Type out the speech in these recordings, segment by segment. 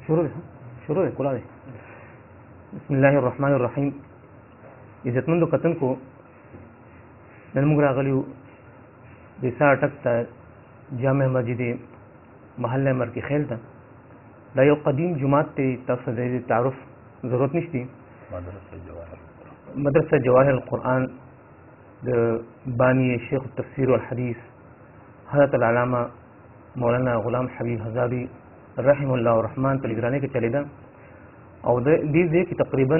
شروع کلا دی. بسم الله الرحمن الرحیم. عزتمندو کتونکو، نن موږ راغلي یو د سا اټک ته جامع مسجد محله مرکي خیل ته. دا یو قدیم جماعت دی، تاسو د تعارف ضرورت نشته. مدرسه جواهر القرآن د بانی شیخ التفسیر والحدیث حضرت العلامه مولانا غلام حبیب هزاری رحم الله الرحمن په نگرانی کې چلیده، او د دې ځای کې تقریبا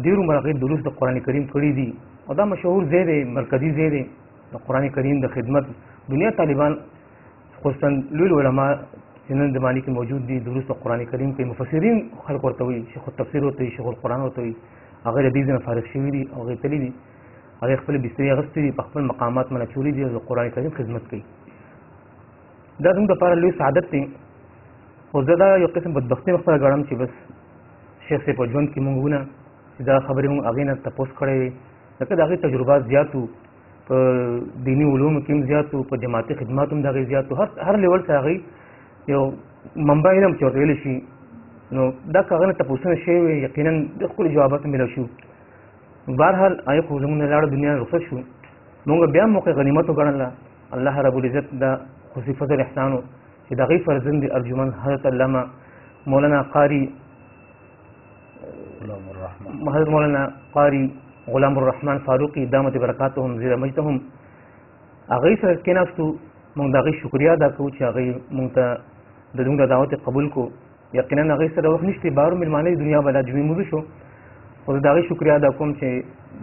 ډېرو مرغې دروس د قرآن کریم کړي دي، او دا مشهور ځای دی، مرکزي ځای دی د قرآن کریم د خدمت. دنیا طالبان خصوصا لوی علما چې نن زمانې کې موجود دي، دروس د قرآن کریم کوي. مفسرین خلک ورته وایي، شیخ التفسیر ورته وایي، شیخ القرآن ورته وایي. هغه د دې ځای نه فارغ شوي دي او هغې تللي دي، هغې خپلې بسترې اخیستې دي، په خپل مقامات باندې اچولي دي او د قرآن کریم خدمت کوي. دا زموږ دپاره لوی سعادت دی. خو زه دا یو قسم بدبختي مې خپله ګڼم چې بس شیخ صاحب په ژوند کې مونږ ونه چې دا خبرې مونږ هغې نه تپوس کړی وې، ځکه د هغې تجربات زیات وو، په دیني علومو کې هم زیات وو، په جماعتي خدماتو هم د هغې زیات وو. هر لیول ته هغې یو منبع علم چې ورته ویلی شي، نو دا که هغه نه تپوسونه شوي وې، یقینا د ښکلي جوابات میلاو شو. بهرحال هغې خو زموږ نه لاړه، دنیا رخصت شو. مونږ بیا موقع غنیمت وګڼله. الله رب العزت دا خصوصي فضل احسان و چې د هغې فرزند ارجمند حضرت علامه مولانا قاری حضرت مولانا قاری غلام الرحمن فاروقي دامت برکاتهم زیر مجدهم، هغې سره کېناستو. مونږ د هغې شکریا ادا کوو چې هغې مونږ ته د دومره دعوت قبول کو. یقینا هغې سره وخت نشته، بهرو مېلمانه د دنیا بلا جمعې موضوع شو، خو زه د هغې شکریا ادا کوم چې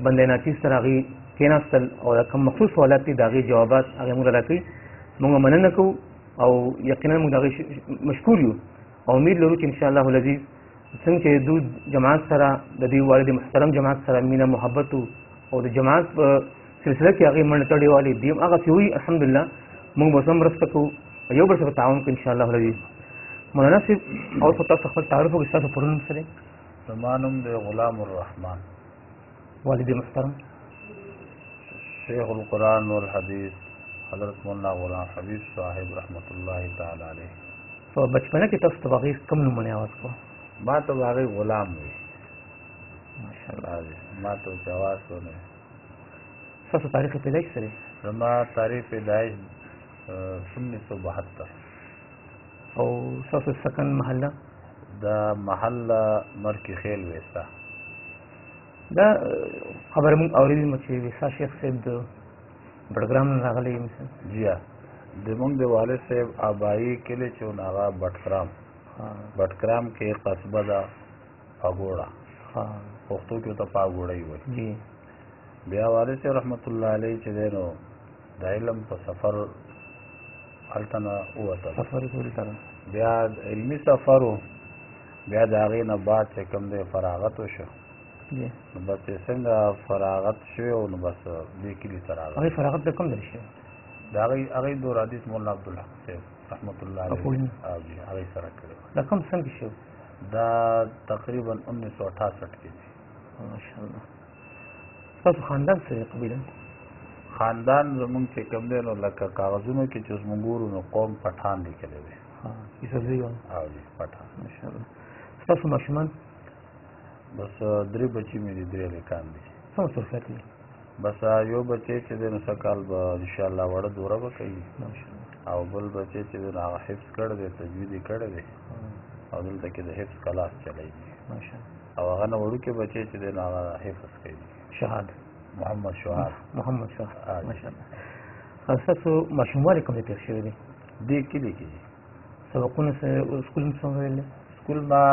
بندې ناچیز سره هغې کېناستل او دا کوم مخصوص سوالات دي د هغې جوابات هغې مونږ راکوي. مونږ مننه کوو او یقینا موږ د هغې مشکور یو، او امید لرو چې انشاءالله العزیز څنګه چې د جماعت سره د دې والد محترم جماعت سره مینه محبت او د جماعت په سلسله کې هغې منډه تړې والې دي هغسې وي. الحمدلله موږ به هم مرسته کوو او یو بل سره تعاون کوو انشاءالله العزیز. مولانا صاحب اول خو تاسو خپل تعارف وکړئ، ستاسو پوره نوم څه دی؟ زما نوم دی غلام الرحمن. والد محترم؟ شیخ القرآن والحدیث حضرت مولانا غلام حبیب صاحب رحمت الله تعالی علیه. په بچپنه کې تاسو ته به هغې کوم نوم باندې اواز کوه؟ ما ته به هغې غلام وي. ماشاءالله. ما ته چې اواز ونه. ستاسو تاریخ پیدایش څه دی؟ زما تاریخ پیدایش 1972. او ستاسو سکن محله؟ دا محله مرکي خیل ویسا. دا خبره مونږ اورېدې چې ویسا شیخ صاحب د بډګرام نه راغلی مثلا. جی ها، زمونږ د والد صاحب آبایی کلی چې ون هغه بټکرام. بټکرام کې قصبه ده پاګوړه، پښتو کې ورته پاګوړی وایي. جی. بیا والد صاحب رحمت الله علیه چې دی نو د علم په سفر هلته نه ووتل. سفر یې ولې بیا علمي سفر و، بیا د هغې نه بعد چې کوم دی فراغت وشو. نو بس چې څنګه فراغت شوی و نو بس دې کلي ته راغلی. هغې فراغت د کوم ځای شوی؟ د هغې دور حدیث مولانا عبدالحق صاحب رحمت الله علیه هغې سره کړی. دا کوم سن کې شوی؟ دا تقریبا 1968 کې دی. ماشاءالله. ستاسو خاندان څه دی، قبیله؟ خاندان زمونږ چې کوم دی نو لکه کاغذونو کې چې اوس مونږ ګورو نو قوم پټان لیکلی دی. یوسفزي و؟ او جی پټان. ماشاءالله. ستاسو ماشومان؟ بس 3 بچي مې دي، 3 هلکان دي. څه مصروفیت دي؟ بس یو بچی چې دی نو څه کال به انشاءالله وړه دوره به کوي، او بل بچی چې دی نو هغه حفظ کړی دی، تجوید یې کړی دی او دلته کې د حفظ کلاس چلیږي. او هغه نه وړوکی بچی چې دی نو هغه حفظ کوي. شهاد محمد شهاد. ماشاءالله. ستاسو ماشوموالي کوم ځای تېر شوی دی؟ دې کلي کې دي. سبقونه سکول هم څومره ویلی؟ سکول ما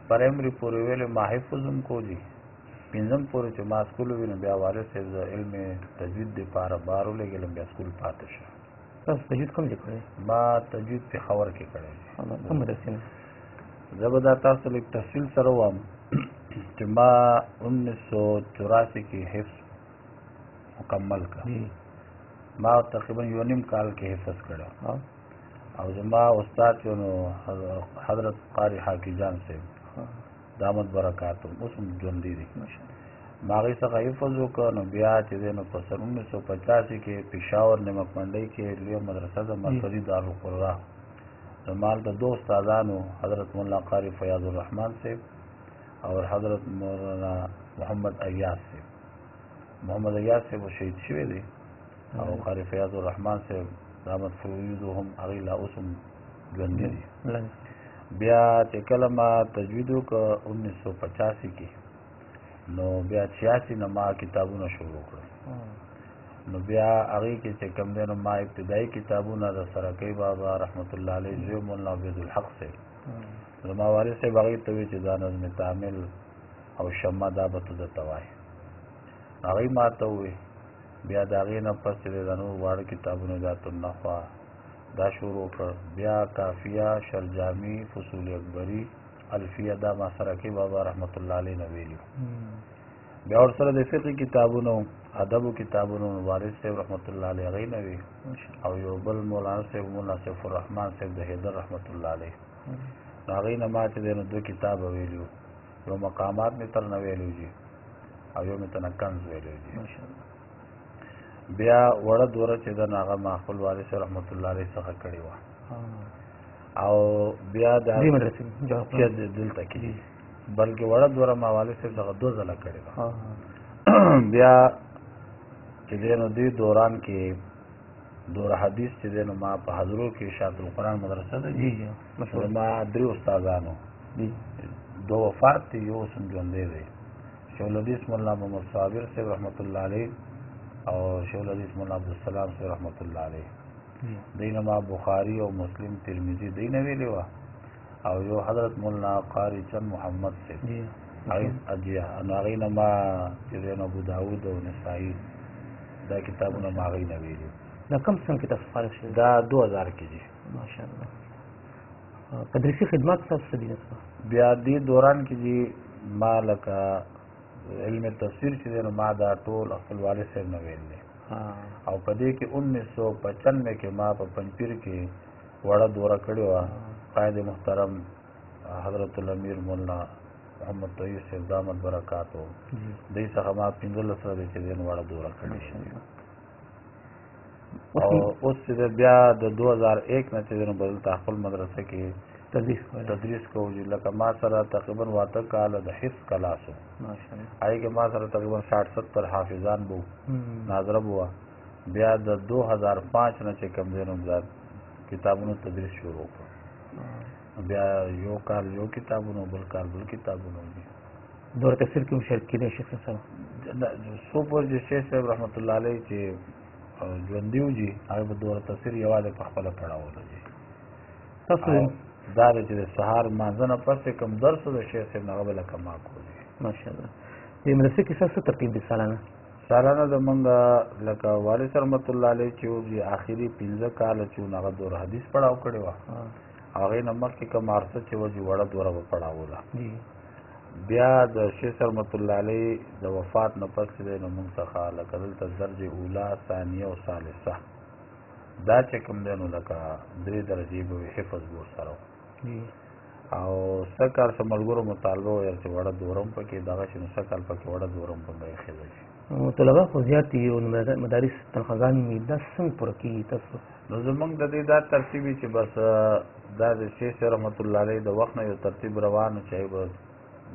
پرایمري پورې ویلی، ما حفظ هم کولی. 5م پورې چې ما سکول ووینو بیا والد صاحب د علم تجوید دپاره بهر ولېږلم، بیا سکول پاتې شو. تاسو تجوید کوم ځای کړی؟ ما تجوید پېښور کې کړی دی. کوم مدرسې نه؟ زه به دا تاسو لږ تفصیل سره ووایم چې ما 1984 کې حفظ مکمل کړ. ما تقریبا 1.5 کال کې حفظ کړی، او زما استاد چې نو حضرت قاری حاکی جان صاحب دامت برکاتهم اوس هم ژوندي دي. ما هغې څخه حفظ وکړ، نو بیا چې دی نو په سن 1985 کې پېښور نمک منډۍ کې لویه مدرسه ده مرکزي دارالقرآن، مال د دو استادانو حضرت مولانا قاری فیاض الرحمن صاحب اور حضرت مولانا محمد ایاز صاحب. محمد ایاز صاحب شهید شوی دی او قاری فیاض الرحمن صاحب رحمت فرویدو هم هغې لا اوس هم ژوندي دي. بیا چې کله ما تجوید وکړ 1985 کې نو بیا 86 نه ما کتابونه شروع کړل. نو بیا هغې کې چې کوم دی نو ما ابتدایي کتابونه د سرکۍ بابا رحمت الله علیه زوی مولانا عبیدالحق صاحب زما والد صاحب هغې ته وایي چې دا نظم تعامل او شمه دا به ته درته وایي. هغې ما ته ووایي. بیا د هغې نه پس چې د نور واړه کتابونه ذات النخوا دا شروع کړ. بیا کافیه شرجامي فصول اکبري الفیه دا ما سرکۍ بابا رحمت الله علیه نه ویلي. بیا ورسره د فقهي کتابونو ادبو کتابونو وارث صاحب رحمت الله علیه هغې نه وي او یو بل مولانا صاحب مولانا سیف الرحمن صاحب د حیدر رحمت الله علیه نو هغې نه ما چې دی نو 2 کتابه ویلي وو. یو مقامات مې تر نه ویلي دي او یو مې تنه کنز ویلي دي. بیا وړه دوره چې ده نو هغه ما خپل والد صاحب رحمت الله علیه څخه کړې وه او بیا د دلته کې بلکې وړه دوره ما والد صاحب څخه 2 ځله کړې وه. بیا چې دی نو دې دوران کې دوره حدیث چې دی نو ما په حضرو کې شاعت القرآن مدرسه ده ما 3 استادانو 2 وفات دي یو اوس هم ژوندی دی. شیخ الحدیث مولانا محمد صابر صاحب رحمت الله علیه او شیخ الحدیث مولانا عبدالسلام صاحب رحمت الله علیه دی نه ما بخاري او مسلم ترمذي دی نه ویلې وه او یو حضرت مولانا قاری چند محمد صاحب هغې نه ما چې دی نو ابو داود او نسایي دا کتابونه ما هغې نه ویلي. دا کوم سن کې تاسو فارغ شوي؟ دا 2000 کې دي. ماشاءالله. تدریسي خدمات تاسو څه دي؟ بیا دې دوران کې دي ما لکه علم تفسیر چې دی نو ما دا ټول خپل والد صاحب نه ویل دی او په دې کې 1995 کې ما په پنځپیر کې وړه دوره کړې وه. قائد محترم حضرت الامیر مولانا محمد طیب صاحب دامت برکاتو دوی څخه ما 15 سره چې دی نو وړه دوره کړې او اوس چې بیا د 2001 نه چې دی نو بدلته خپل مدرسه کې تدریس کوو چې لکه ما سره تقریبا 8 کاله د حفظ کلاسو هغې کې ما سره تقریبا 60-70 حافظان به ناظره به وه. بیا د 2005 نه چې کوم دی نو دا کتابونو تدریس شروع کړو. بیا یو کال یو کتابونو بل کال بل کتابونو دي. دوره تفسیر کې مشارک کېدی شیخ صاحب څو پورې چې شیخ صاحب رحمت الله علیه چې ژوندي وو جي هغې به دوره تفسیر یوازې په خپله پړاوله جي. تاسو دا دی چې د سهار لمانځه نه پس کوم درس د شیخ صاحب نه هغه به لکه ما کولې. ماشاءالله. دې مدرسې کې څه ترتیب دی سالانه؟ سالانه زمونږ لکه والد صاحب رحمت الله علیه چې وو جي آخري 15 کاله چې وو نو هغه دوره حدیث پړاو کړې وه. هغې نه مخکې کوم عرصه چې وه جي وړه دوره به پړاوله. بیا د شیخ صاحب رحمت الله علیه د وفات نه پس دی نو موږ څخه لکه دلته درجې اوله ثانیه او ثالثه دا چې کوم دی نو لکه 3 درجې به وي حفظ به ورسره او څه کال څه ملګرو مطالبه ویل چې وړه دوره هم پکې دغه شي نو څه کال پکې وړه دوره هم پکې ایښودل شي. طلبه خو زیات دي او مدارس تنخواګانې دا څنګه پوره کېږي تاسو؟ نو زمونږ د دې دا ترتیب وي چې بس دا د شیخ صاحب رحمت الله علیه د وخت نه یو ترتیب روان و چې به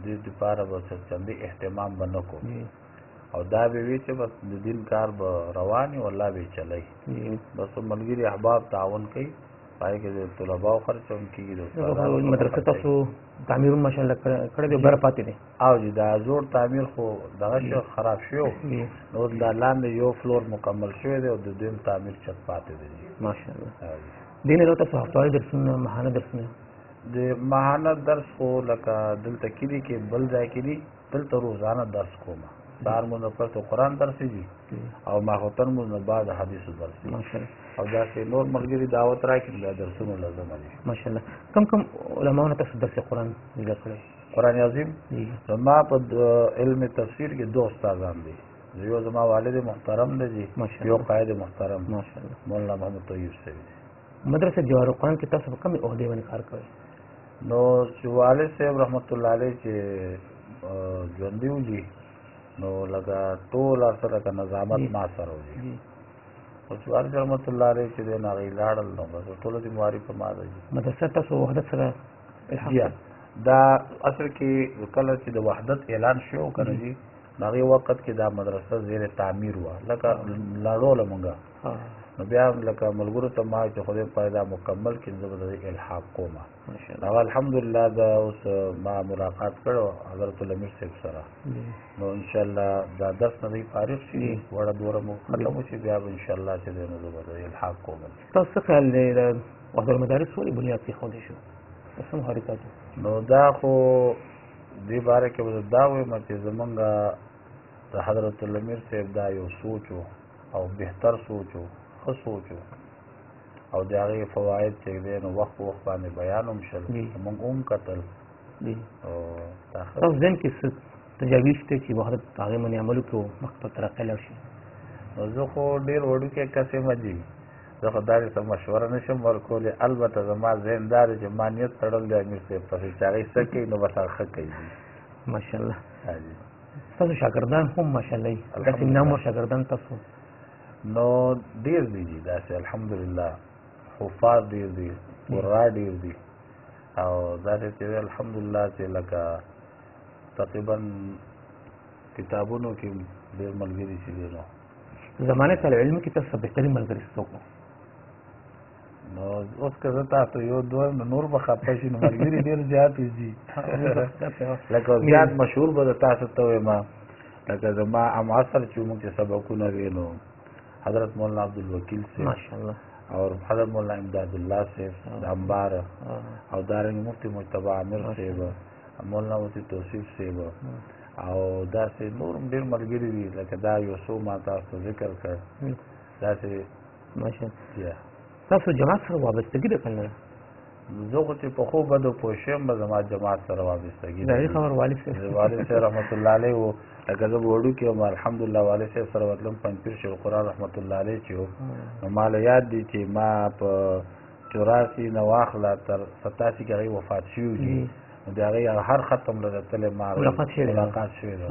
دې دپاره به چندې اهتمام به نه کوو او دا به وي چې بس د دین کار به روان وي والله به چلی بس ملګري احباب تعاون کوي پای کې د طلباو خرچ هم کېږي. مدرسه تاسو تعمیر ماشاءالله کړی دی بره پاتې دی او جی دا زوړ تعمیر خو دغه شی خراب شوی نو دا لاندې یو فلور مکمل شوی دی او د دویم تعمیر چت پاتې دی ماشاءالله. دین له تاسو هفتواري درسونه ماهانه درسونه د ماهانه درس خو لکه دلته کلی کې بل ځای کې دي دلته روزانه درس کوم. سهار مو نه پس قرآن درس دي او ماخوتن مو نه بعد حدیث درس دي او داسې نور ملګري دعوت راکړي دا درسونه لازم دي ماشاءالله. کم علماونه تاسو درس قرآن زده کړی؟ قرآن عظیم زما په علم تفسیر کې 2 استادان دي. یو زما والد محترم دی یو قائد محترم ماشاءالله مولانا محمد طیب صاحب. مدرسه جواهر القرآن کې تاسو په کومې عہدې باندې کار کوئ؟ نو چې والد صاحب رحمت الله علیه چې ژوندي وو جي نو لکه ټول سره که نظامت ما سره وي اوس وارث رحمت الله علیه چې دی نو هغې لاړل نو بس ټوله ذمواري په ما ده. مدرسه تاسو وحدت سره الحاق جی دا اصل کې کله چې د وحدت اعلان شو کنه جی نو هغې وخت کې دا مدرسه زیر تعمیر وه لکه لاړوله مونږه نو بیا لکه ملګرو ته ما چې خدای پای دا مکمل کړي زه به د الحاق کوم. هغه الحمدلله دا اوس ما ملاقات کړو حضرت الامیر صاحب سره نو انشاءالله دا درس نه دی فارغ شي وړه دوره مو ختم وشي بیا به انشاءالله چې دی نو زه به د الحاق کوم. تاسو څه خیال دی د وحدت المدارس ولې بنیاد کېښودی شو؟ څه محرکات نو دا خو دې باره کې به دا وایم چې زمونږ د حضرت الامیر صاحب دا یو سوچ او بهتر سوچ ښه سوچ او د هغې فواید چې دی نو وخت په وخت باندې بیان هم شل مونږ هم کتل. تاسو ذهن کې څه تجاویز شته چې وحدت هغې باندې عمل وکړو مخ په ترقۍ لاړ شي؟ نو زه خو ډېر وړوکی کس یم جي زه خو داسې څه مشوره نشم ورکولی. البته زما ذهن دا دی چې ما نیت تړل دی امیر صاحب پسې چې هغې څه کوي نو بس هغه ښه کوي. ماشاءالله ستاسو شاګردان هم ماشاءالله داسې نامور شاګردان تاسو نو ډېر دي جي داسې الحمدلله حفاظ ډېر دي قرا ډېر دي او داسې چې الحمدلله چې لکه تقریبا کتابونو کې ډېر ملګري چې دي نو زمانه طالب علم کې تاسو بهترین ملګري څوک و؟ نو اوس که زه تاسو یو دوه نو نور به خفه شي نو ملګري ډېر زیات دي لکه زیات مشهور به د تاسو ته وایم لکه زما ام عصر چې موږ چې سبقونه وي نو حضرت مولانا عبدالوکیل صاحب ماشاءالله اور حضرت مولانا امداد الله صاحب د انبار او دارنګ مفتی مجتبی عامر صاحب مولانا مفتی توصیف صاحب او داسې نور ډېر ملګري دي لکه دا یو څو ما تاسو ذکر کړ داسې ماشاءالله. تاسو جماعت سره وابستګي ده کنه؟ زه خو چې په خوب بدو پوه شوم به زما جماعت سره وابستګي ده. خبر والد صاحب رحمت الله علیه و لکه زه به وړوکی وم الحمدلله والد صاحب سره ورتلم پنځپیر شیخ القرآن رحمت الله علیه چې و نو ماله یاد دي چې ما په 84 نه واخله تر 87 کې هغې وفات شوي دي نو د هغې هر ختم له تللی ما ملاقات شوی دی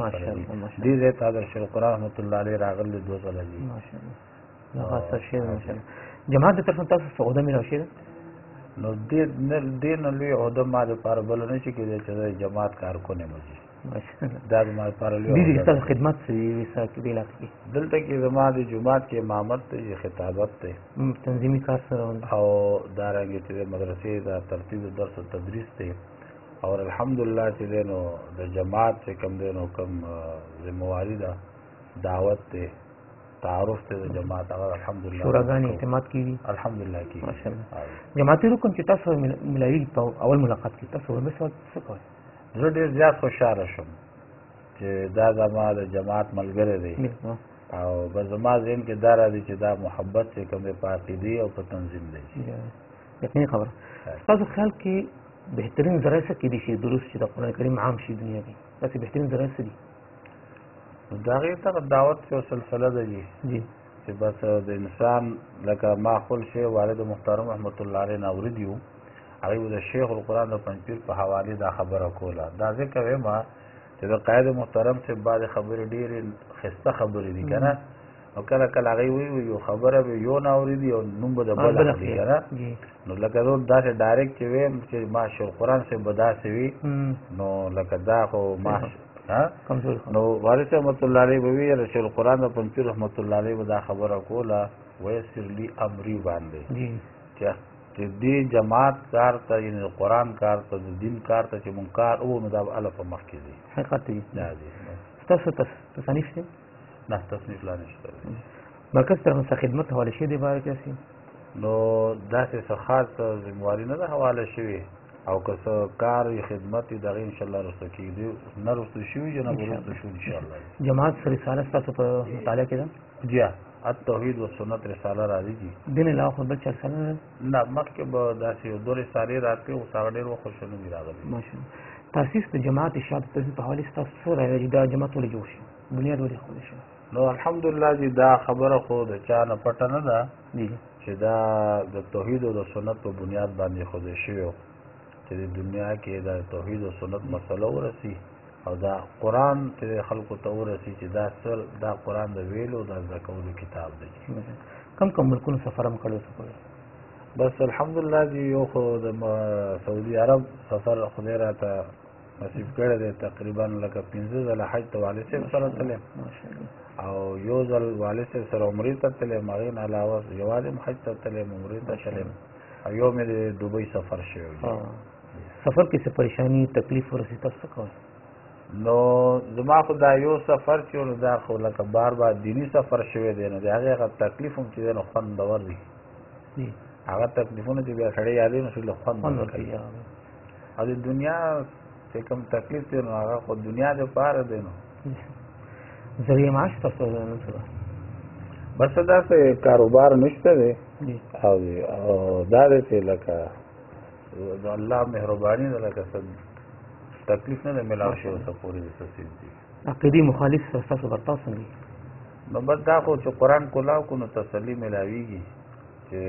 دې ځای ته حضرت شیخ القرآن رحمت الله علیه راغلی 2 ځله دي. ماشاءالله. جماعت د طرفه تاسو څه عهده میراث شوې ده؟ نو دې نه لوی عهده ما دپاره بله نه شي کېدی چې زه جماعت کارکن یم جي دا زما دپاره لوی دې کې ستاسو خدمت څه دي دې علاقې کې؟ دلته کې زما د جومات کې امامت دی خطابت دی تنظیمي کار سره او دارنګې چې د مدرسې د ترتیب درس و تدریس دی اور الحمدلله چې دی نو د جماعت چې کوم دی نو کوم ذمواري ده دعوت دی تعارف ته د جماعت هغه الحمدلله شوراګانې اعتماد کېږي الحمدلله کېږي ماشاءالله. جماعتي رکن چې تاسو ملایي په اول ملاقات کې تاسو وربه څه کوئ؟ زه ډېر زیات خوشحاله شوم چې دا زما د جماعت ملګری دی او بس زما ذهن کې دا راځي چې دا محبت چې کوم دی په عقیدې او په تنظیم دی. یقیني خبره. تاسو خیال کې بهترین ذرایع څه کېدی شي دروس چې د قرآن کریم عام شي دنیا کې داسې بهترین ذرایع څه دي؟ د هغې ته دعوت یو سلسله ده جي چې بس د انسان لکه ما خپل شی والد محترم رحمت الله علیه نه اورېدي وو هغې به د شیخ القرآن د پنځپیر په حوالې دا خبره کوله دا ځکه وایم چې د قاید محترم صاحب بعضې خبرې ډېرې ښایسته خبرې دي که نه نو کله کله هغې وایي یو خبره به یو نه اورېدي او نوم به د بل اخلي که نه نو لکه زه داسې ډایرکټ چې ویم چې ما شیخ القرآن صاحب به داسې وي نو لکه دا خو ما نو والد صاحب رحمت الله علیه به وي شیخ القرآن د پنځپیر رحمت الله علیه به دا خبره کوله ویسر لی امري باندې چې دې جماعت کار ته یعنې د قرآن کار ته د دین کار ته چې مونږ کار وو نو دا به هله په مخکې ځي حقیقت دی. دا دی ستاسو تصانیف شته؟ نه تصنیف لا نشته. مرکز طرف څخه خدمت حواله شوې دی باره کې نو داسې څه خاص ذمواري نه ده حواله شوې او که څه کار یې خدمت یې د هغې انشاءالله رسته کېږي نه رسته شوي چې نه به رسته شو انشاءالله. جماعت رساله ستاسو په مطالعه کې ده؟ جی التوحید و سنت رساله راځي جي دین علاوه خو بل څه رساله نه ده؟ نه مخکې به داسې یو 2 رسالې راتلې اوس هغه ډېر وخت شو نه دي راغلي. ماشاءالله. تاسیس د جماعت اشاعت تنظیم په حوالې ستاسو څه رایه چې دا جماعت ولې جوړ شي بنیاد ولې ایښودل شوی؟ نو الحمدلله جي دا خبره خو د چا نه پټه نه ده چې دا د توحید او د سنت په بنیاد باندې ایښودل شوی چې د دنیا کې د توحید او سنت مسله ورسي او دا قرآن چې خلکو ته ورسي چې دا قرآن د ویلو د زده کولو کتاب دی. کم ملکونو سفر هم کړی څه بس الحمدلله جی یو خو د سعودي عرب سفر خدای راته نصیب کړی دی تقریبا لکه 15 ځله حج ته والد صاحب سره تللی او یو ځل والد صاحب سره عمرې ته تللی هغې نه علاوه یوازې م حج ته تللی عمرې ته تللی او یو مې د دوبۍ سفر شوی سفر کې څه پریشاني تکلیف ورسېد تاسو څه کول نو زما خو دا یو سفر چې نو دا خو لکه بار بار دیني سفر شوی دی نو د هغې هغه تکلیف هم چې دی نو خوندور دی هغه تکلیفونه چې بیا سړی یادوي نو سړي له خوند ورکوي او د دنیا چې کوم تکلیف دی نو هغه خو دنیا دپاره دی نو ذریعه معاش تاسو نن سبا بس داسې کاروبار نشته دی او دا دی چې لکه د الله مهرباني ده لکه څه تکلیف نه دی میلاو شوی څه پورې د څه څیز دي عقیدي مخالف سره ستاسو برتاو څنګه نو بس دا خو چې قرآن کلاو کړو نو تسلي میلاویږي چې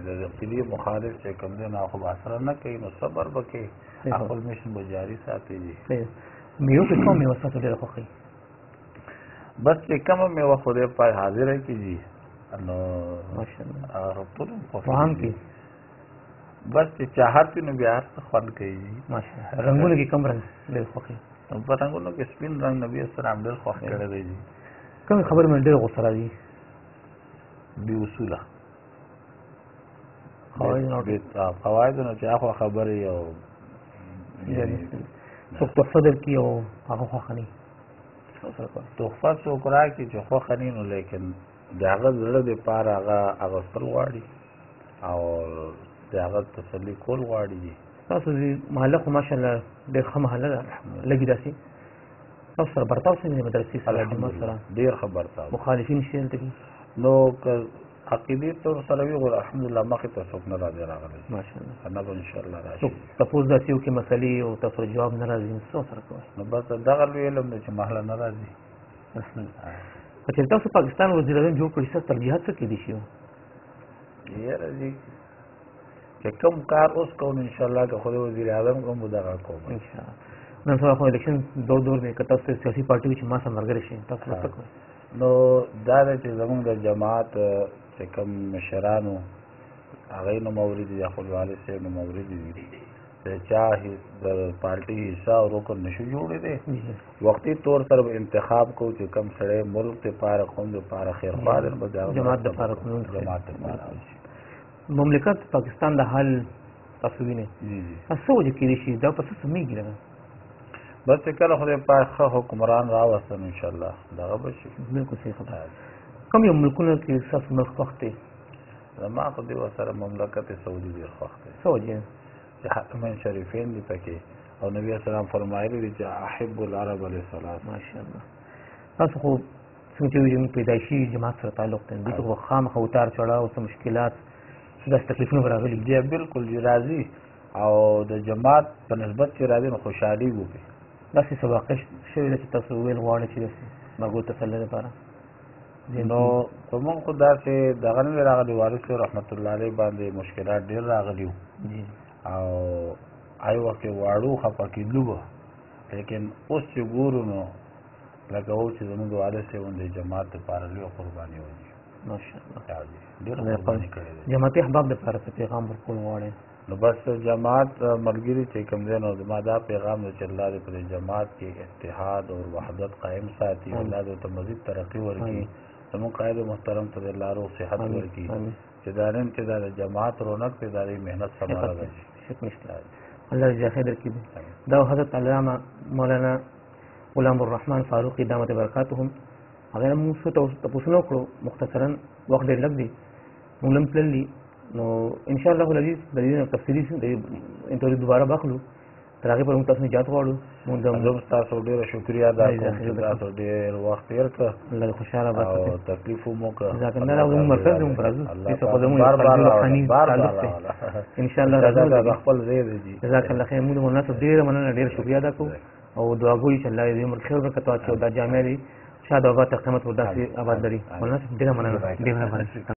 د عقیدې مخالف چې کوم دی نو خو اثر نه کوي نو صبر به کوي خپل مشن به جاري ساتي دي میوه کې کوم میوه ستاسو ډېره خوښوي بس چې کومه میوه خدای پاک حاضره کړي نو ماشاءالله هغه ټول فهم کې بس چې چاهت نو بیا هر څه خوند کوي ماشاءالله رنګونه کې کوم رنګ ډېر خوښوي په رنګونو کې سپین رنګ نبی اسلام ډېر خوښ کړی دی کوم خبرې مې ډېر غوسه راځي بې اصوله فواید نو چې هغه خبرې او څوک تحفه درکړي او هغه خوښه نه تحفه څوک راکړي چې خوښه نه نو لیکن د هغه زړه دپاره هغه اغوستل غواړي او د هغه تسلي کول غواړي تاسو دې محله خو ماشاءالله ډېر ښه محله ده لږې داسې تاسو سره برتاو څنګه دی مدرسې سره جومات سره ډېر ښه برتاو مخالفین شته دلته کې نو که عقیدې طور سره وي خو الحمدلله مخې ته څوک نه راځي راغلی ماشاءالله نه به انشاءالله راشي څوک تپوس داسې وکړي مسلې او تاسو جواب نه راځي نو څه سره کوئ نو بس دغه لوی علم دی چې محله نه راځي که چېرې تاسو پاکستان وزیر اعظم جوړ کړي ستاسو ترجیحات څه کېدای شي یاره جي چې کوم کار اوس کوو انشاءالله که خدای وزیر اعظم کوم به دغه کوم انشاءالله نن سبا خو الیکشن دور دی که تاسو سیاسي پارټي وي چې ما سره ملګری شي تاسو څه کوئ نو دا دی چې زمونږ د جماعت چې کوم مشرانو هغې نه مورد دي یا خپل والد صاحب نه مورد دي د چا د پارټي حصه او رکن نشو جوړېدی وقتي طور سره به انتخاب کوو چې کوم سړی ملک دپاره قوم دپاره خیرخواه دی جماعت دپاره مملکت پاکستان د حال تاسو وینئ څه وجه کېدای شي دا په څه سمیږي لږ بس چې کله خدای پاک ښه حکمران راوستل انشاءالله دغه به شي بلکل صحیح خبره کوم یو ملکونه کې ستاسو ملک خوښ دی زما خو دې ورسره مملکت سعودي ډېر خوښ دی څه وجه چې حرمین شریفین دي پکې او نبي اسلام فرمایلی دي چې احب العرب للصلاه ماشاءالله تاسو خو څنګه چې وایي پیدایشي جماعت سره تعلق دی دې خو خامخا اتار چړاو څه مشکلات داسې تکلیفونه به راغلي دي بالکل چې راځي او د جماعت په نسبت چې راځي نو خوشحالي وکړي داسې څه واقع شوې ده چې تاسو ویل غواړئ چې داسې مرګو تسلی لپاره نو په موږ خو داسې دغه نه راغلي وارث صاحب رحمت الله علیه باندې مشکلات ډېر راغلي وو او هغې وخت کې واړو خفه کېدلو به لیکن اوس چې ګورو نو لکه و چې زموږ والد صاحب د جماعت دپاره لویه قرباني ونیو ماشاءالله ډېره قرباني کړې ده جماعتي احباب دپاره څه پیغام ورکول غواړئ نو بس جماعت ملګري چې کوم دی نو زما دا پیغام دی چې الله دې په دې جماعت کې اتحاد او وحدت قائم ساتي الله دې ته مزید ترقي ورکړي زموږ قائد محترم ته د الله روغ صحت ورکړي چې دا نن چې دا د جماعت رونق دی دا د محنت ثمره ده الله جزا خیر درکړي دا حضرت علامه مولانا غلام الرحمن فاروقي دامت برکاتهم هغه موږ څه تاسو نو کړو مختصرا وخت ډېر لږ دی موږ لم تللی نو ان شاء الله العزیز د دې تفصیلي انټرویو دوباره باخلو تر هغې پورې موږ تاسو نه اجازه غواړو موږ زه ستاسو ډېره شکریا ادا کوم چې تاسو ډېر وخت تېر کړه الله دې خوشحاله او تکلیف مو وکړه جزاک الله زموږ مرکز زموږ راځو هېڅ خو زموږ روحاني تعلق دی ان شاء الله راځو خپل ځای دی جزاک الله خیر موږ د مولانا صاحب ډېره مننه ډېره شکریا ادا کوو او دعا کوو چې الله دې عمر خیر ورکړي او دا جامع دي شاید آباد تر قیامت ور داسې آباد لري مولانا صاحب ډېره مننه ډېره مهرباني